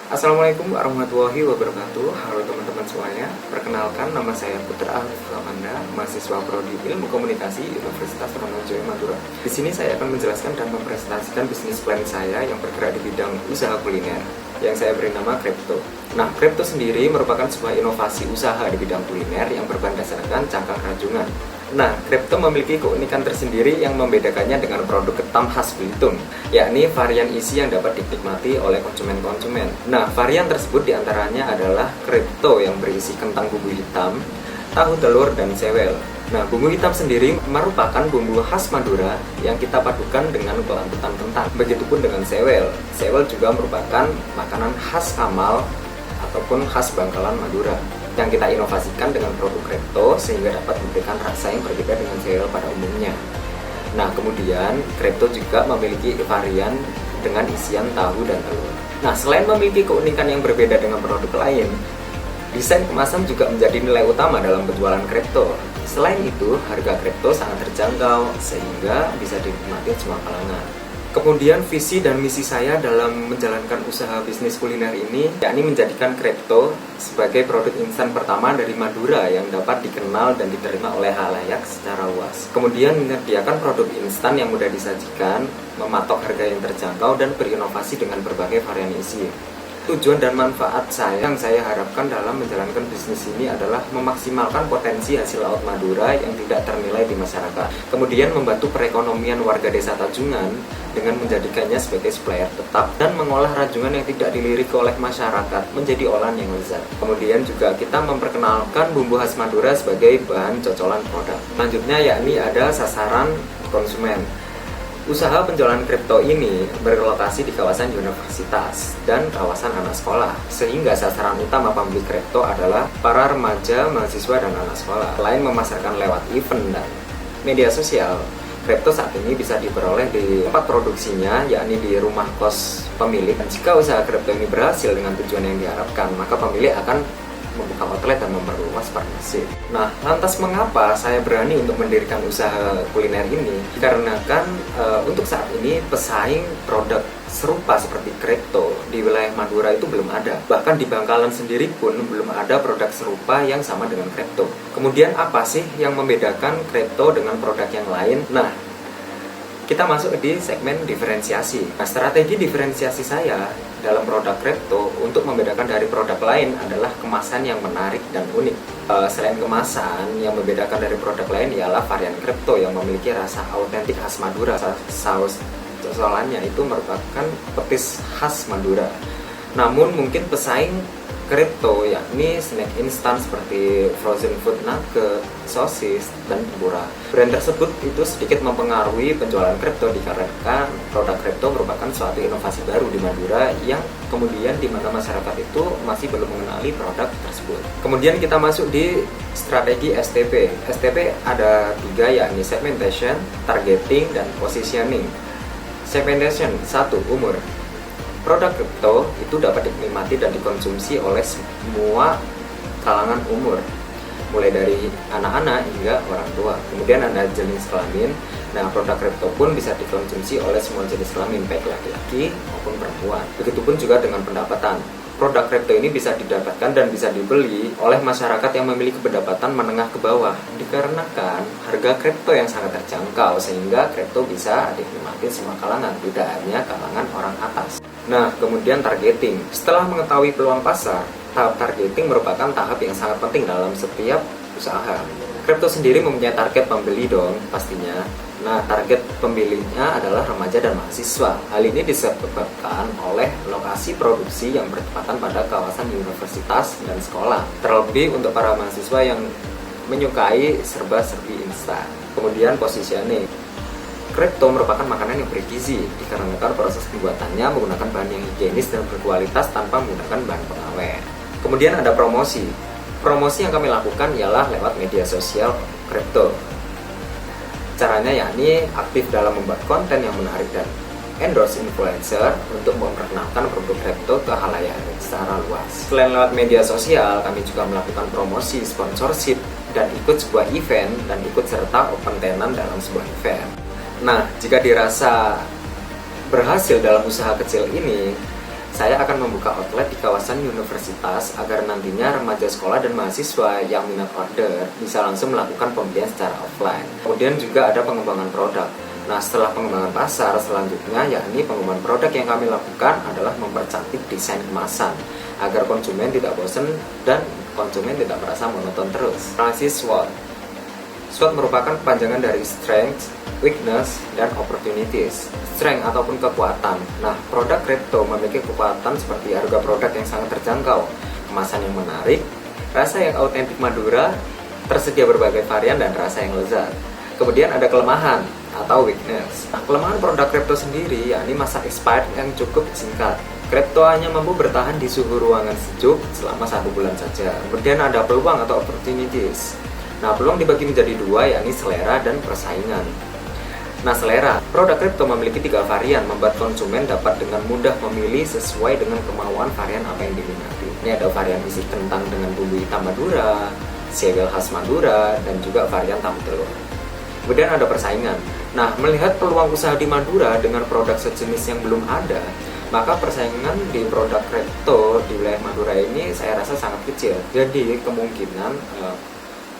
Assalamualaikum warahmatullahi wabarakatuh. Halo teman-teman semuanya. Perkenalkan, nama saya Putra Arif Amanda, mahasiswa Prodi Ilmu Komunikasi Universitas Trunojoyo Madura. Di sini saya akan menjelaskan dan mempresentasikan bisnis plan saya yang bergerak di bidang usaha kuliner yang saya beri nama Kripto. Nah, Kripto sendiri merupakan sebuah inovasi usaha di bidang kuliner yang berberdasarkan cangkang rajungan. Nah, Kripto memiliki keunikan tersendiri yang membedakannya dengan produk ketam khas Belitung, yakni varian isi yang dapat dinikmati oleh konsumen-konsumen. Nah, varian tersebut diantaranya adalah Kripto yang berisi kentang bumbu hitam, tahu telur, dan sewel. Nah, bumbu hitam sendiri merupakan bumbu khas Madura yang kita padukan dengan kelembutan kentang. Begitupun dengan sewel. Sewel juga merupakan makanan khas Kamal ataupun khas Bangkalan Madura yang kita inovasikan dengan produk Kripto sehingga dapat memberikan rasa yang berbeda dengan sewel pada umumnya. Nah, kemudian Kripto juga memiliki varian dengan isian tahu dan telur. Nah, selain memiliki keunikan yang berbeda dengan produk lain, desain kemasan juga menjadi nilai utama dalam penjualan Kripto. Selain itu, harga Kripto sangat terjangkau sehingga bisa dinikmati semua kalangan. Kemudian visi dan misi saya dalam menjalankan usaha bisnis kuliner ini yakni menjadikan Kripto sebagai produk instan pertama dari Madura yang dapat dikenal dan diterima oleh khalayak secara luas. Kemudian menyediakan produk instan yang mudah disajikan, mematok harga yang terjangkau, dan berinovasi dengan berbagai varian isi. Tujuan dan manfaat yang saya harapkan dalam menjalankan bisnis ini adalah memaksimalkan potensi hasil laut Madura yang tidak ternilai di masyarakat. Kemudian membantu perekonomian warga desa Tajungan dengan menjadikannya sebagai supplier tetap dan mengolah rajungan yang tidak dilirik oleh masyarakat menjadi olahan yang lezat. Kemudian juga kita memperkenalkan bumbu khas Madura sebagai bahan cocolan produk. Selanjutnya yakni ada sasaran konsumen. Usaha penjualan Kripto ini berlokasi di kawasan universitas dan kawasan anak sekolah, sehingga sasaran utama pembeli Kripto adalah para remaja, mahasiswa, dan anak sekolah. Selain memasarkan lewat event dan media sosial, Kripto saat ini bisa diperoleh di tempat produksinya, yakni di rumah kos pemilik. Dan jika usaha Kripto ini berhasil dengan tujuan yang diharapkan, maka pemilik akan membuka outlet dan memperluas partnership. Nah, lantas mengapa saya berani untuk mendirikan usaha kuliner ini? Dikarenakan untuk saat ini pesaing produk serupa seperti Kripto di wilayah Madura itu belum ada. Bahkan di Bangkalan sendiri pun belum ada produk serupa yang sama dengan Kripto. Kemudian apa sih yang membedakan Kripto dengan produk yang lain? Nah, kita masuk di segmen diferensiasi. Nah, strategi diferensiasi saya dalam produk Kripto untuk membedakan dari produk lain adalah kemasan yang menarik dan unik. Selain kemasan, yang membedakan dari produk lain ialah varian Kripto yang memiliki rasa autentik khas Madura. Saus cocolannya itu merupakan petis khas Madura. Namun mungkin pesaing Kripto yakni snack instan seperti frozen food nugget, sosis, dan tempura. Brand tersebut itu sedikit mempengaruhi penjualan Kripto dikarenakan produk Kripto merupakan suatu inovasi baru di Madura yang kemudian di mana masyarakat itu masih belum mengenali produk tersebut. Kemudian kita masuk di strategi STP. STP ada 3 yakni segmentation, targeting, dan positioning. Segmentation 1. Umur. Produk Kripto itu dapat dinikmati dan dikonsumsi oleh semua kalangan umur, mulai dari anak-anak hingga orang tua. Kemudian ada jenis kelamin. Nah, produk Kripto pun bisa dikonsumsi oleh semua jenis kelamin, baik laki-laki maupun perempuan. Begitupun juga dengan pendapatan. Produk Kripto ini bisa didapatkan dan bisa dibeli oleh masyarakat yang memiliki pendapatan menengah ke bawah, dikarenakan harga Kripto yang sangat terjangkau sehingga Kripto bisa dinikmati semua kalangan, tidak hanya kalangan orang atas. Nah, kemudian targeting. Setelah mengetahui peluang pasar, tahap targeting merupakan tahap yang sangat penting dalam setiap usaha. Kripto sendiri mempunyai target pembeli dong, pastinya. Nah, target pembelinya adalah remaja dan mahasiswa. Hal ini disebabkan oleh lokasi produksi yang bertepatan pada kawasan universitas dan sekolah. Terlebih untuk para mahasiswa yang menyukai serba-serbi instan. Kemudian positioning. Kripto merupakan makanan yang bergizi dikarenakan proses pembuatannya menggunakan bahan yang higienis dan berkualitas tanpa menggunakan bahan pengawet. Kemudian ada promosi. Promosi yang kami lakukan ialah lewat media sosial Kripto. Caranya yakni aktif dalam membuat konten yang menarik dan endorse influencer untuk memperkenalkan produk Kripto ke khalayak secara luas. Selain lewat media sosial, kami juga melakukan promosi, sponsorship, dan ikut sebuah event dan ikut serta open tenan dalam sebuah event. Nah, jika dirasa berhasil dalam usaha kecil ini, saya akan membuka outlet di kawasan universitas agar nantinya remaja sekolah dan mahasiswa yang minat order bisa langsung melakukan pembelian secara offline. Kemudian juga ada pengembangan produk. Nah, setelah pengembangan pasar, selanjutnya yakni pengembangan produk yang kami lakukan adalah mempercantik desain kemasan agar konsumen tidak bosan dan konsumen tidak merasa monoton terus. Analisis SWOT. SWOT merupakan kepanjangan dari strength, weakness, dan opportunities. Strength ataupun kekuatan. Nah, produk kripto memiliki kekuatan seperti harga produk yang sangat terjangkau, kemasan yang menarik, rasa yang autentik Madura, tersedia berbagai varian dan rasa yang lezat. Kemudian ada kelemahan atau weakness. Nah, kelemahan produk kripto sendiri yakni masa expired yang cukup singkat. Kripto hanya mampu bertahan di suhu ruangan sejuk selama 1 bulan saja. Kemudian ada peluang atau opportunities. Nah, peluang dibagi menjadi dua, yakni selera dan persaingan. Nah, selera. Produk kripto memiliki 3 varian, membuat konsumen dapat dengan mudah memilih sesuai dengan kemauan varian apa yang diminati. Ini ada varian isi kentang dengan bumbu hitam Madura, sewel khas Madura, dan juga varian tahu telur. Kemudian ada persaingan. Nah, melihat peluang usaha di Madura dengan produk sejenis yang belum ada, maka persaingan di produk kripto di wilayah Madura ini saya rasa sangat kecil. Jadi kemungkinan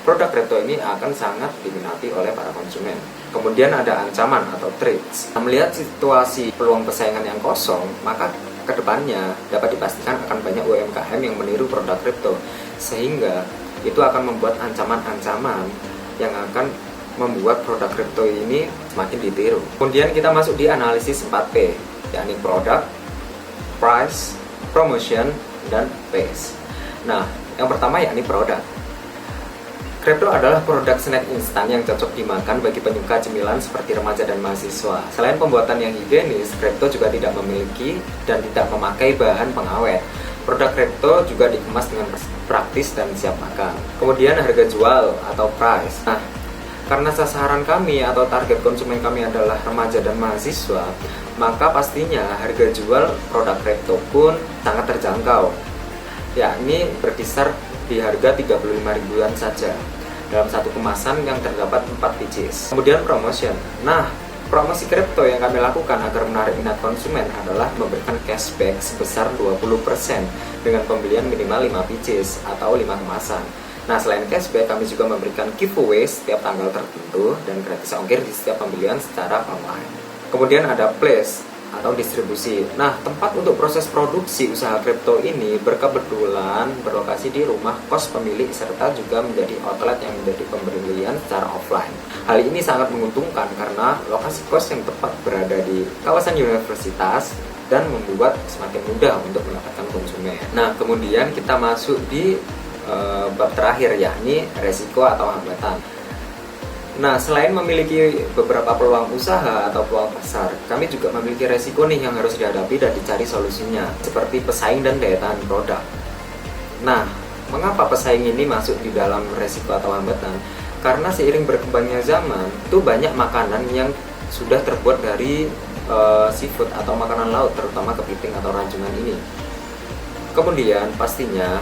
produk kripto ini akan sangat diminati oleh para konsumen. Kemudian ada ancaman atau threats. Nah, melihat situasi peluang persaingan yang kosong, maka kedepannya dapat dipastikan akan banyak UMKM yang meniru produk kripto, sehingga itu akan membuat ancaman-ancaman yang akan membuat produk kripto ini semakin ditiru. Kemudian kita masuk di analisis 4P, yakni produk, price, promotion, dan pace. Nah, yang pertama yakni produk. Kripto adalah produk snack instan yang cocok dimakan bagi penyuka cemilan seperti remaja dan mahasiswa. Selain pembuatan yang higienis, kripto juga tidak memiliki dan tidak memakai bahan pengawet. Produk kripto juga dikemas dengan praktis dan siap makan. Kemudian harga jual atau price. Nah, karena sasaran kami atau target konsumen kami adalah remaja dan mahasiswa, maka pastinya harga jual produk kripto pun sangat terjangkau, yakni berkisar di harga 35 ribuan saja dalam satu kemasan yang terdapat 4 pieces. Kemudian promotion. Nah, promosi kripto yang kami lakukan agar menarik minat konsumen adalah memberikan cashback sebesar 20% dengan pembelian minimal 5 pieces atau 5 kemasan. Nah, selain cashback, kami juga memberikan giveaway setiap tanggal tertentu dan gratis ongkir di setiap pembelian secara online. Kemudian ada place atau distribusi. Nah, tempat untuk proses produksi usaha kripto ini berkebetulan berlokasi di rumah kos pemilik serta juga menjadi outlet yang menjadi pembelian secara offline. Hal ini sangat menguntungkan karena lokasi kos yang tepat berada di kawasan universitas dan membuat semakin mudah untuk mendapatkan konsumen. Nah, kemudian kita masuk di bab terakhir, yakni resiko atau hambatan. Nah, selain memiliki beberapa peluang usaha atau peluang pasar, kami juga memiliki resiko nih yang harus dihadapi dan dicari solusinya, seperti pesaing dan daya tahan produk. Nah, mengapa pesaing ini masuk di dalam resiko atau hambatan? Karena seiring berkembangnya zaman, itu banyak makanan yang sudah terbuat dari seafood atau makanan laut, terutama kepiting atau ranjungan ini. Kemudian pastinya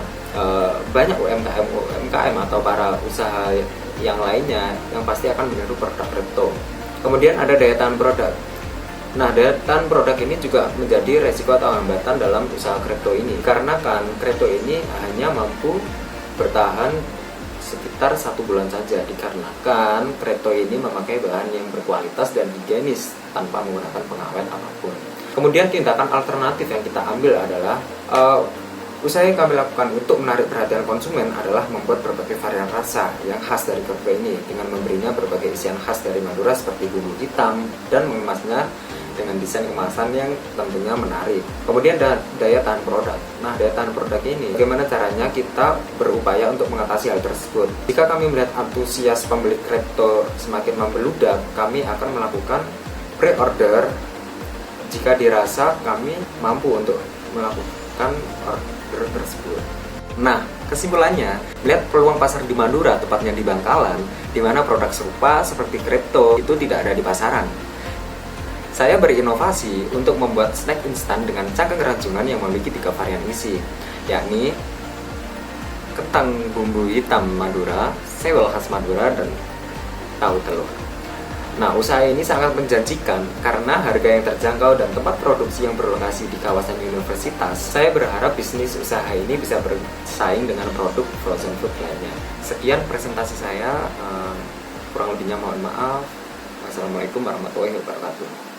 banyak UMKM atau para usaha yang lainnya yang pasti akan meniru produk kripto. Kemudian ada daya tahan produk. Nah, daya tahan produk ini juga menjadi resiko atau hambatan dalam usaha kripto ini, karena kan kripto ini hanya mampu bertahan sekitar 1 bulan saja, dikarenakan kripto ini memakai bahan yang berkualitas dan higienis tanpa menggunakan pengawet apapun. Kemudian tindakan alternatif yang kita ambil adalah usaha yang kami lakukan untuk menarik perhatian konsumen adalah membuat berbagai varian rasa yang khas dari kripto ini dengan memberinya berbagai isian khas dari Madura seperti bumbu hitam dan mengemasnya dengan desain kemasan yang tentunya menarik. Kemudian daya tahan produk. Nah, daya tahan produk ini bagaimana caranya kita berupaya untuk mengatasi hal tersebut. Jika kami melihat antusias pembeli kripto semakin membeludak, kami akan melakukan pre-order jika dirasa kami mampu untuk melakukan order tersebut. Nah, kesimpulannya, melihat peluang pasar di Madura, tepatnya di Bangkalan, di mana produk serupa seperti kripto itu tidak ada di pasaran. Saya berinovasi untuk membuat snack instan dengan cangkang ranjungan yang memiliki 3 varian isi, yakni kentang bumbu hitam Madura, sewel khas Madura, dan tahu telur. Nah, usaha ini sangat menjanjikan karena harga yang terjangkau dan tempat produksi yang berlokasi di kawasan universitas. Saya berharap bisnis usaha ini bisa bersaing dengan produk frozen food lainnya. Sekian presentasi saya, kurang lebihnya mohon maaf. Wassalamualaikum warahmatullahi wabarakatuh.